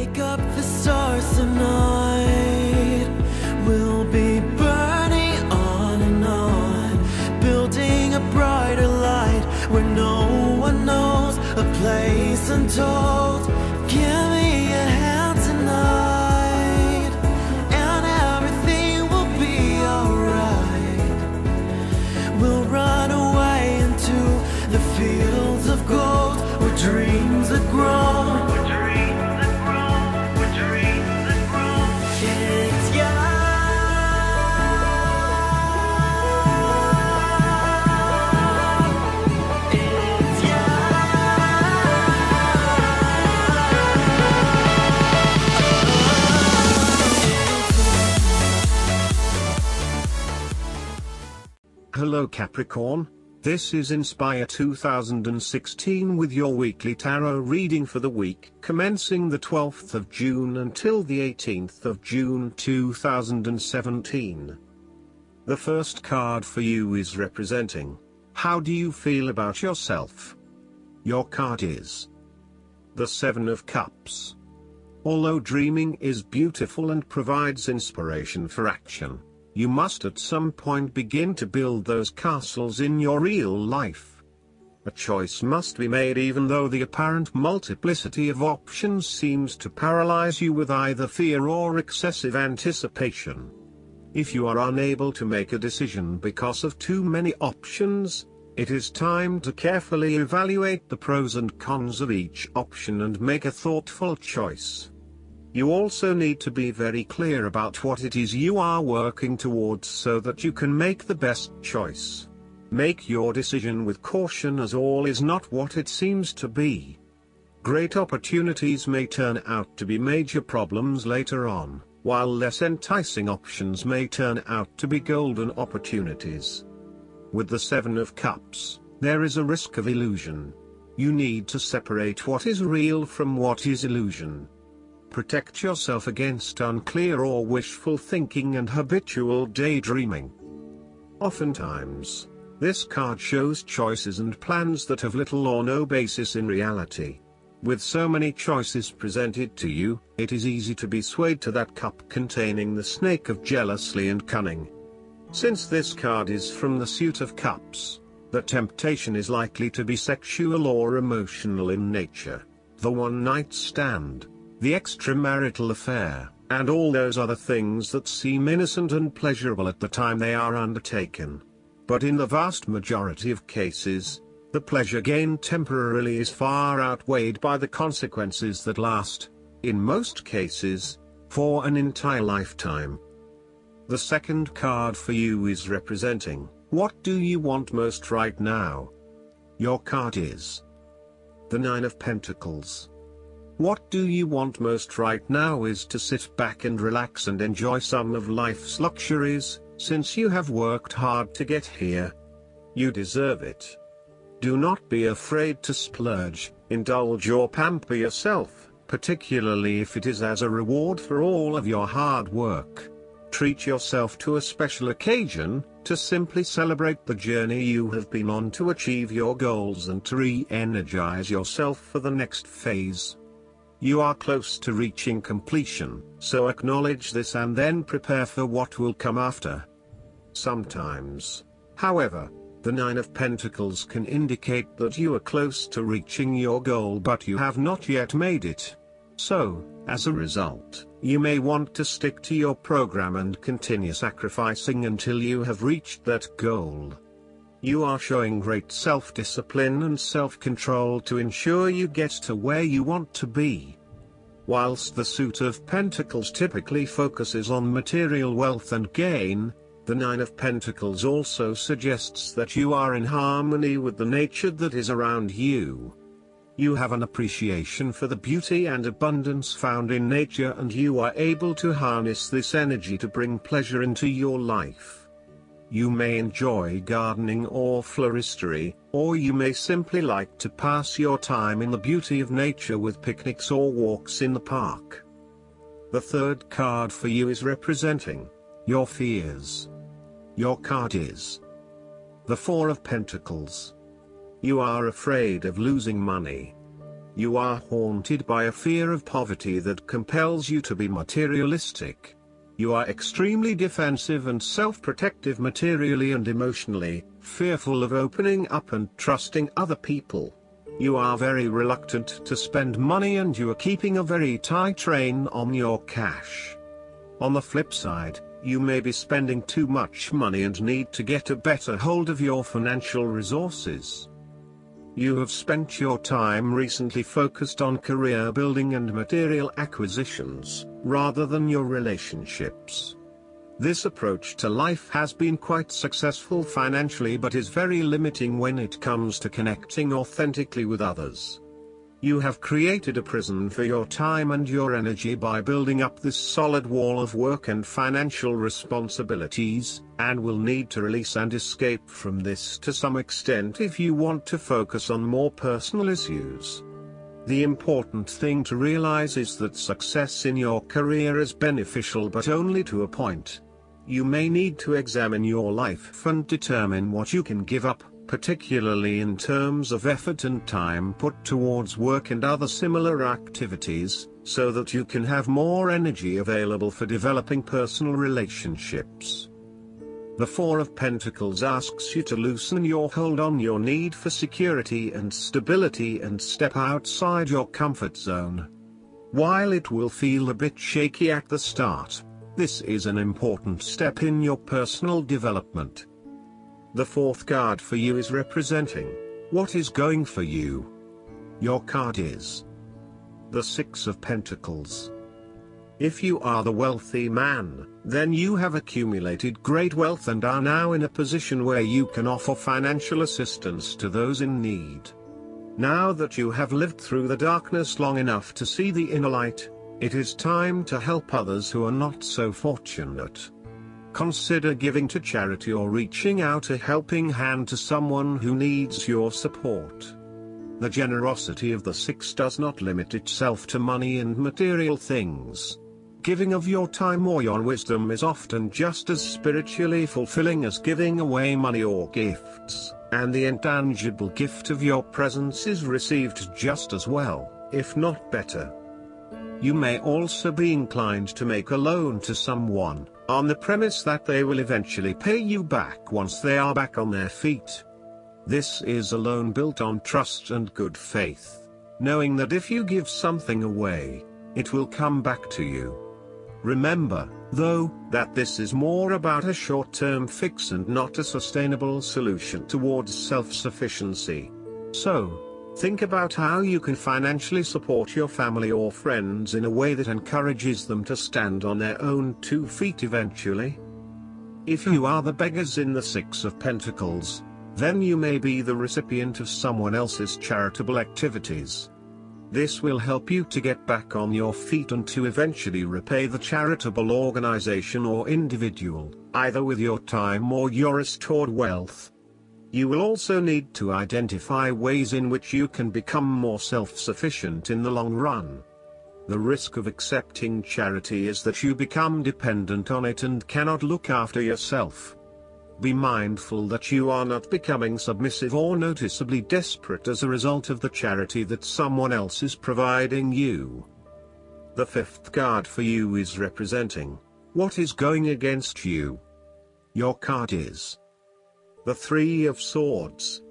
wake up the stars tonight. We'll be burning on and on, building a brighter light where no one knows, a place untold. Give me a hand tonight, and everything will be alright. We'll run away into the fields of gold where dreams have grown. Hello Capricorn, this is Inspire 2016 with your weekly tarot reading for the week commencing the 12th of June until the 18th of June 2017. The first card for you is representing, how do you feel about yourself? Your card is the Seven of Cups. Although dreaming is beautiful and provides inspiration for action, you must at some point begin to build those castles in your real life. A choice must be made even though the apparent multiplicity of options seems to paralyze you with either fear or excessive anticipation. If you are unable to make a decision because of too many options, it is time to carefully evaluate the pros and cons of each option and make a thoughtful choice. You also need to be very clear about what it is you are working towards so that you can make the best choice. Make your decision with caution, as all is not what it seems to be. Great opportunities may turn out to be major problems later on, while less enticing options may turn out to be golden opportunities. With the Seven of Cups, there is a risk of illusion. You need to separate what is real from what is illusion. Protect yourself against unclear or wishful thinking and habitual daydreaming. Oftentimes, this card shows choices and plans that have little or no basis in reality. With so many choices presented to you, it is easy to be swayed to that cup containing the snake of jealousy and cunning. Since this card is from the suit of cups, the temptation is likely to be sexual or emotional in nature. The one-night stand, the extramarital affair, and all those other things that seem innocent and pleasurable at the time they are undertaken. But in the vast majority of cases, the pleasure gained temporarily is far outweighed by the consequences that last, in most cases, for an entire lifetime. The second card for you is representing, what do you want most right now? Your card is the Nine of Pentacles. What do you want most right now is to sit back and relax and enjoy some of life's luxuries, since you have worked hard to get here. You deserve it. Do not be afraid to splurge, indulge or pamper yourself, particularly if it is as a reward for all of your hard work. Treat yourself to a special occasion, to simply celebrate the journey you have been on to achieve your goals and to re-energize yourself for the next phase. You are close to reaching completion, so acknowledge this and then prepare for what will come after. Sometimes, however, the Nine of Pentacles can indicate that you are close to reaching your goal but you have not yet made it. So, as a result, you may want to stick to your program and continue sacrificing until you have reached that goal. You are showing great self-discipline and self-control to ensure you get to where you want to be. Whilst the suit of Pentacles typically focuses on material wealth and gain, the Nine of Pentacles also suggests that you are in harmony with the nature that is around you. You have an appreciation for the beauty and abundance found in nature, and you are able to harness this energy to bring pleasure into your life. You may enjoy gardening or floristery, or you may simply like to pass your time in the beauty of nature with picnics or walks in the park. The third card for you is representing your fears. Your card is the Four of Pentacles. You are afraid of losing money. You are haunted by a fear of poverty that compels you to be materialistic. You are extremely defensive and self-protective materially and emotionally, fearful of opening up and trusting other people. You are very reluctant to spend money and you are keeping a very tight rein on your cash. On the flip side, you may be spending too much money and need to get a better hold of your financial resources. You have spent your time recently focused on career building and material acquisitions, rather than your relationships. This approach to life has been quite successful financially but is very limiting when it comes to connecting authentically with others. You have created a prison for your time and your energy by building up this solid wall of work and financial responsibilities, and will need to release and escape from this to some extent if you want to focus on more personal issues. The important thing to realize is that success in your career is beneficial but only to a point. You may need to examine your life and determine what you can give up, particularly in terms of effort and time put towards work and other similar activities, so that you can have more energy available for developing personal relationships. The Four of Pentacles asks you to loosen your hold on your need for security and stability and step outside your comfort zone. While it will feel a bit shaky at the start, this is an important step in your personal development. The fourth card for you is representing what is going for you. Your card is the Six of Pentacles. If you are the wealthy man, then you have accumulated great wealth and are now in a position where you can offer financial assistance to those in need. Now that you have lived through the darkness long enough to see the inner light, it is time to help others who are not so fortunate. Consider giving to charity or reaching out a helping hand to someone who needs your support. The generosity of the Six does not limit itself to money and material things. Giving of your time or your wisdom is often just as spiritually fulfilling as giving away money or gifts, and the intangible gift of your presence is received just as well, if not better. You may also be inclined to make a loan to someone, on the premise that they will eventually pay you back once they are back on their feet. This is a loan built on trust and good faith, knowing that if you give something away, it will come back to you. Remember, though, that this is more about a short-term fix and not a sustainable solution towards self-sufficiency. So, think about how you can financially support your family or friends in a way that encourages them to stand on their own 2 feet eventually. If you are the beggars in the Six of Pentacles, then you may be the recipient of someone else's charitable activities. This will help you to get back on your feet and to eventually repay the charitable organization or individual, either with your time or your restored wealth. You will also need to identify ways in which you can become more self-sufficient in the long run. The risk of accepting charity is that you become dependent on it and cannot look after yourself. Be mindful that you are not becoming submissive or noticeably desperate as a result of the charity that someone else is providing you. The fifth card for you is representing what is going against you. Your card is the Three of Swords.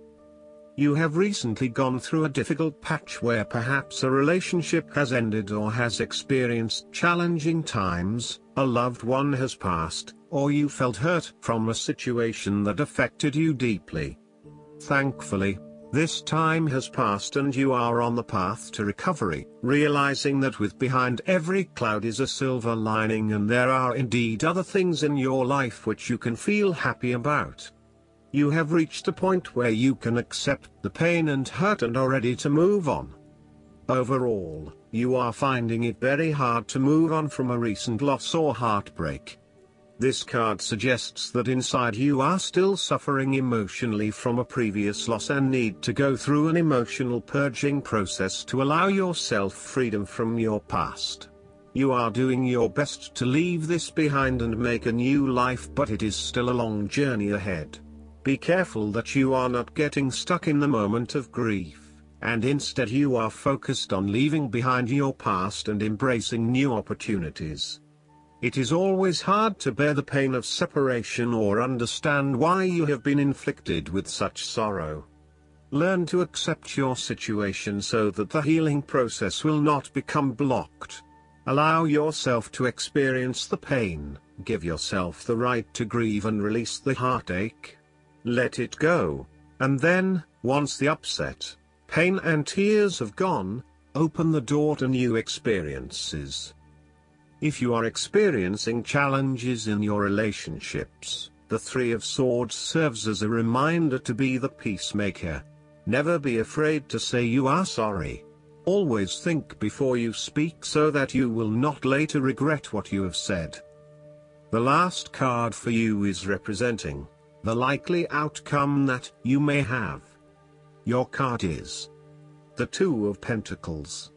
You have recently gone through a difficult patch where perhaps a relationship has ended or has experienced challenging times, a loved one has passed, or you felt hurt from a situation that affected you deeply. Thankfully, this time has passed and you are on the path to recovery, realizing that behind every cloud is a silver lining and there are indeed other things in your life which you can feel happy about. You have reached a point where you can accept the pain and hurt and are ready to move on. Overall, you are finding it very hard to move on from a recent loss or heartbreak. This card suggests that inside you are still suffering emotionally from a previous loss and need to go through an emotional purging process to allow yourself freedom from your past. You are doing your best to leave this behind and make a new life, but it is still a long journey ahead. Be careful that you are not getting stuck in the moment of grief. and instead you are focused on leaving behind your past and embracing new opportunities. It is always hard to bear the pain of separation or understand why you have been inflicted with such sorrow. Learn to accept your situation so that the healing process will not become blocked. Allow yourself to experience the pain, give yourself the right to grieve and release the heartache. Let it go, and then, once the upset, pain and tears have gone, open the door to new experiences. If you are experiencing challenges in your relationships, the Three of Swords serves as a reminder to be the peacemaker. Never be afraid to say you are sorry. Always think before you speak so that you will not later regret what you have said. The last card for you is representing the likely outcome that you may have. Your card is the Two of Pentacles.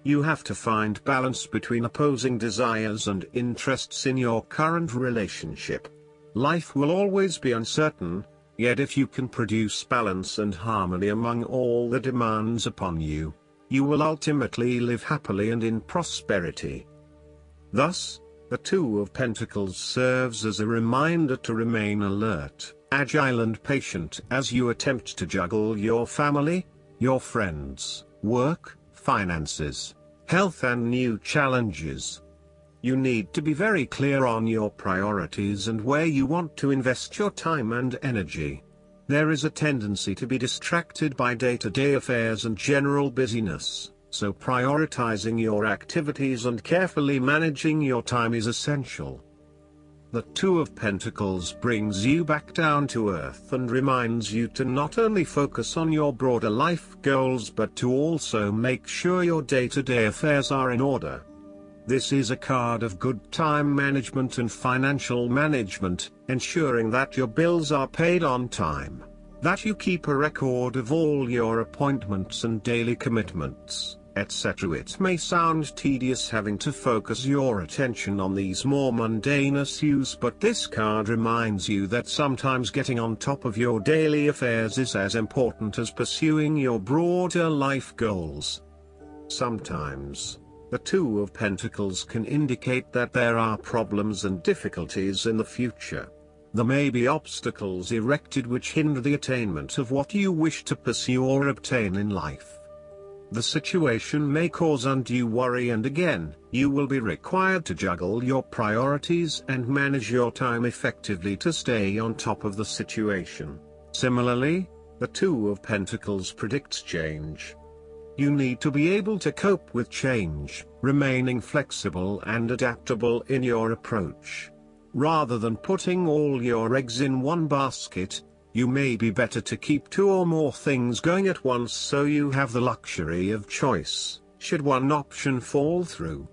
You have to find balance between opposing desires and interests in your current relationship. Life will always be uncertain, yet if you can produce balance and harmony among all the demands upon you, you will ultimately live happily and in prosperity. Thus, the Two of Pentacles serves as a reminder to remain alert, agile and patient as you attempt to juggle your family, your friends, work, finances, health and new challenges. You need to be very clear on your priorities and where you want to invest your time and energy. There is a tendency to be distracted by day-to-day affairs and general busyness, so prioritizing your activities and carefully managing your time is essential. The Two of Pentacles brings you back down to earth and reminds you to not only focus on your broader life goals but to also make sure your day-to-day affairs are in order. This is a card of good time management and financial management, ensuring that your bills are paid on time, that you keep a record of all your appointments and daily commitments, etc. It may sound tedious having to focus your attention on these more mundane issues, but this card reminds you that sometimes getting on top of your daily affairs is as important as pursuing your broader life goals. Sometimes, the Two of Pentacles can indicate that there are problems and difficulties in the future. There may be obstacles erected which hinder the attainment of what you wish to pursue or obtain in life. The situation may cause undue worry, and again, you will be required to juggle your priorities and manage your time effectively to stay on top of the situation. Similarly, the Two of Pentacles predicts change. You need to be able to cope with change, remaining flexible and adaptable in your approach. Rather than putting all your eggs in one basket, you may be better to keep two or more things going at once so you have the luxury of choice, should one option fall through.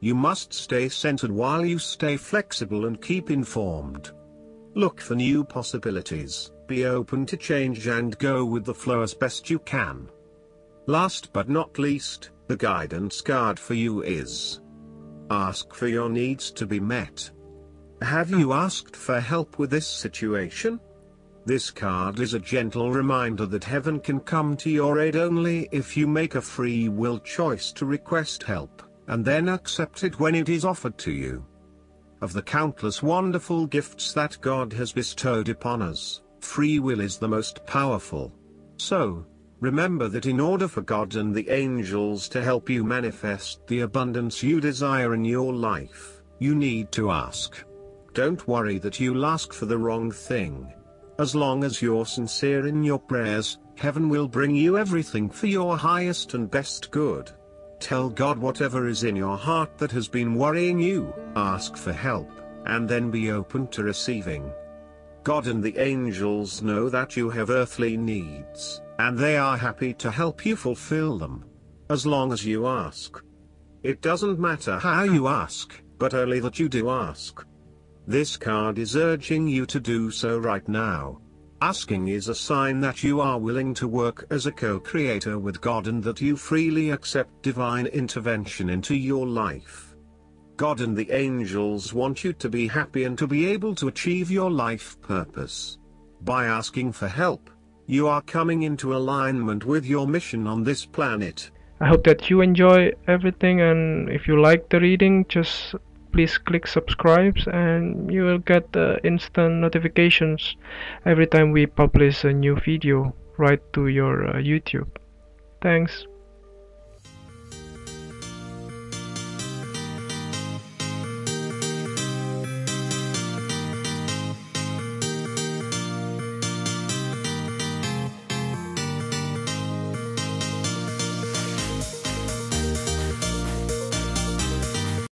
You must stay centered while you stay flexible and keep informed. Look for new possibilities, be open to change and go with the flow as best you can. Last but not least, the guidance card for you is: ask for your needs to be met. Have you asked for help with this situation? This card is a gentle reminder that heaven can come to your aid only if you make a free will choice to request help, and then accept it when it is offered to you. Of the countless wonderful gifts that God has bestowed upon us, free will is the most powerful. So, remember that in order for God and the angels to help you manifest the abundance you desire in your life, you need to ask. Don't worry that you'll ask for the wrong thing. As long as you're sincere in your prayers, heaven will bring you everything for your highest and best good. Tell God whatever is in your heart that has been worrying you, ask for help, and then be open to receiving. God and the angels know that you have earthly needs, and they are happy to help you fulfill them. As long as you ask. It doesn't matter how you ask, but only that you do ask. This card is urging you to do so right now. Asking is a sign that you are willing to work as a co-creator with God and that you freely accept divine intervention into your life. God and the angels want you to be happy and to be able to achieve your life purpose. By asking for help, You are coming into alignment with your mission on this planet. I hope that you enjoy everything, and if you like the reading, just please click subscribe and you will get instant notifications every time we publish a new video right to your YouTube. Thanks.